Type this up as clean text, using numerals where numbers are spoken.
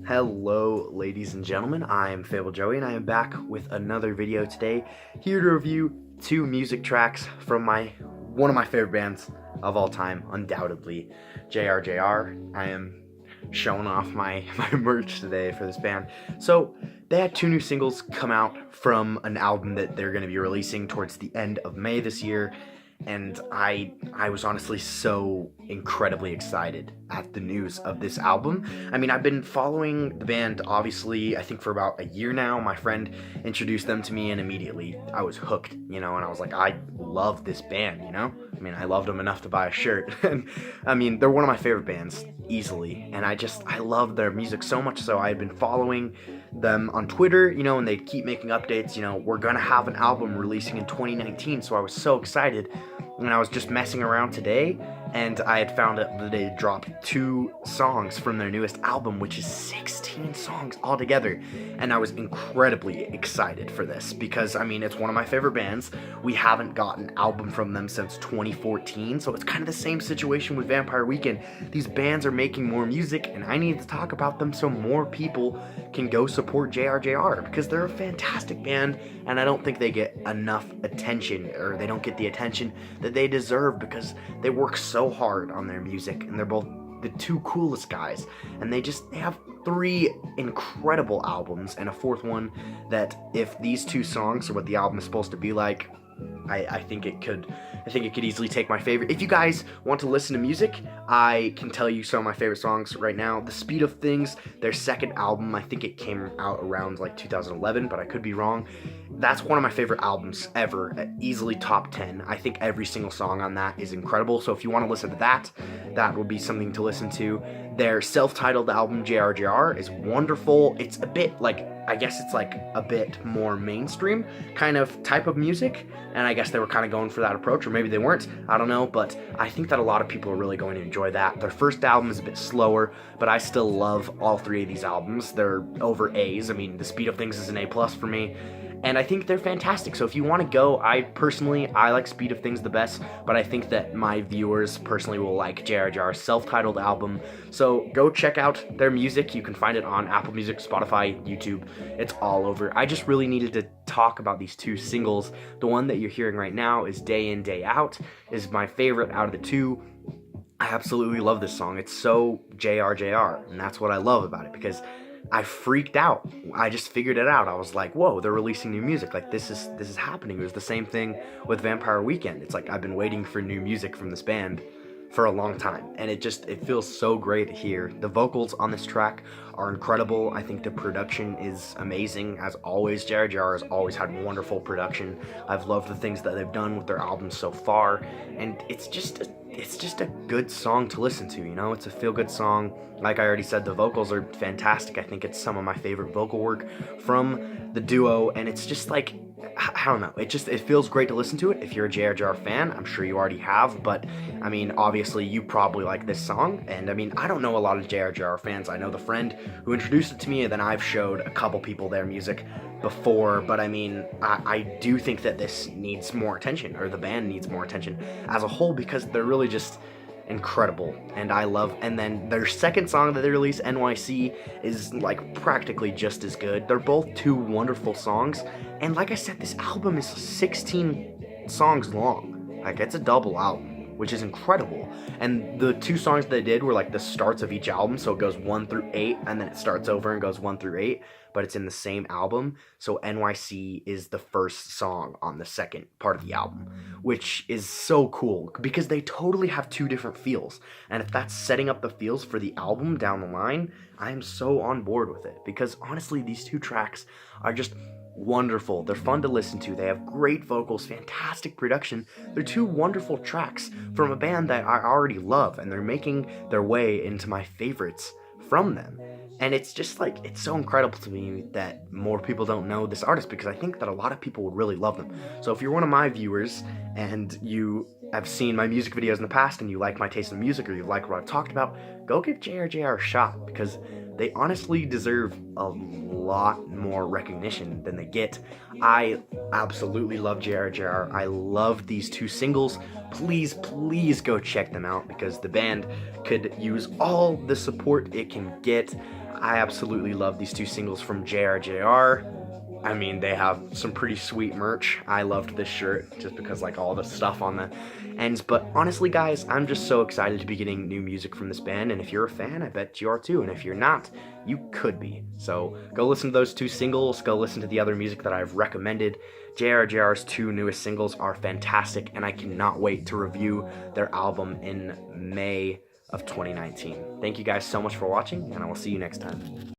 Hello, ladies and gentlemen. I am Fable Joey, and I am back with another video today, here to review two music tracks from one of my favorite bands of all time, undoubtedly, JRJR. I am showing off my merch today for this band. So, they had two new singles come out from an album that they're going to be releasing towards the end of May this year, and I was honestly so incredibly excited at the news of this album. I mean, I've been following the band, obviously, I think for about a year now. My friend introduced them to me, and immediately I was hooked, and I was like, I love this band. I mean, I loved them enough to buy a shirt. And I mean, they're one of my favorite bands, easily, and I love their music so much so I had been following them on Twitter, and they'd keep making updates, we're gonna have an album releasing in 2019, so I was so excited. And I was just messing around today, and I had found out that they had dropped two songs from their newest album, which is 16 songs altogether. And I was incredibly excited for this because, I mean, it's one of my favorite bands. We haven't gotten an album from them since 2014, so it's kind of the same situation with Vampire Weekend. These bands are making more music, and I need to talk about them so more people can go support JRJR, because they're a fantastic band, and I don't think they get enough attention, or they don't get the attention that they deserve, because they work so hard on their music, and they're both the two coolest guys, and they have three incredible albums and a fourth one that, if these two songs are what the album is supposed to be like, I think it could easily take my favorite. If you guys want to listen to music, I can tell you some of my favorite songs right now. The Speed of Things, their second album, I think it came out around like 2011, but I could be wrong. That's one of my favorite albums ever, easily top 10. I think every single song on that is incredible, so if you want to listen to that, that would be something to listen to. Their self-titled album, JRJR, is wonderful. It's a bit like, I guess it's like a bit more mainstream kind of type of music, and I guess they were kind of going for that approach, or maybe they weren't, I don't know, but I think that a lot of people are really going to enjoy that. Their first album is a bit slower, but I still love all three of these albums. They're over A's. I mean, The Speed of Things is an A+ for me, and I think they're fantastic. So if you want to go, I like Speed of Things the best, but I think that my viewers personally will like JRJR's self-titled album. So go check out their music. You can find it on Apple Music, Spotify, YouTube. It's all over. I just really needed to talk about these two singles. The one that you're hearing right now is Day In, Day Out, is my favorite out of the two. I absolutely love this song. It's so JRJR, and that's what I love about it, because I freaked out. I just figured it out. I was like, whoa, they're releasing new music. Like, this is happening. It was the same thing with Vampire Weekend. It's like I've been waiting for new music from this band for a long time, and it feels so great to hear. The vocals on this track are incredible. I think the production is amazing, as always. JRJR has always had wonderful production. I've loved the things that they've done with their albums so far, and it's just a good song to listen to. It's a feel-good song. Like I already said, the vocals are fantastic. I think it's some of my favorite vocal work from the duo, and it's just like, I don't know, it feels great to listen to it. If you're a JRJR fan, I'm sure you already have, but I mean, obviously you probably like this song. And I mean, I don't know a lot of JRJR fans. I know the friend who introduced it to me, and then I've showed a couple people their music before, but I mean, I do think that this needs more attention, or the band needs more attention as a whole, because they're really just incredible, and then their second song that they released, NYC, is like practically just as good. They're both two wonderful songs, and like I said, this album is 16 songs long. Like, it's a double album, which is incredible. And the two songs they did were like the starts of each album, so it goes 1 through 8, and then it starts over and goes 1 through 8, but it's in the same album. So NYC is the first song on the second part of the album, which is so cool, because they totally have two different feels. And if that's setting up the feels for the album down the line, I am so on board with it, because honestly, these two tracks are just wonderful. They're fun to listen to. They have great vocals, fantastic production. They're two wonderful tracks from a band that I already love, and they're making their way into my favorites from them. And it's just like, it's so incredible to me that more people don't know this artist, because I think that a lot of people would really love them. So if you're one of my viewers and you have seen my music videos in the past and you like my taste in music, or you like what I've talked about, go give JRJR a shot, because they honestly deserve a lot more recognition than they get. I absolutely love JR. I love these two singles. Please go check them out because the band could use all the support it can get. I absolutely love these two singles from JR. I mean, they have some pretty sweet merch. I loved this shirt just because like all the stuff on the ends. But honestly, guys, I'm just so excited to be getting new music from this band. And if you're a fan, I bet you are too. And if you're not, you could be. So go listen to those two singles. Go listen to the other music that I've recommended. JR's two newest singles are fantastic, and I cannot wait to review their album in May of 2019. Thank you guys so much for watching, and I will see you next time.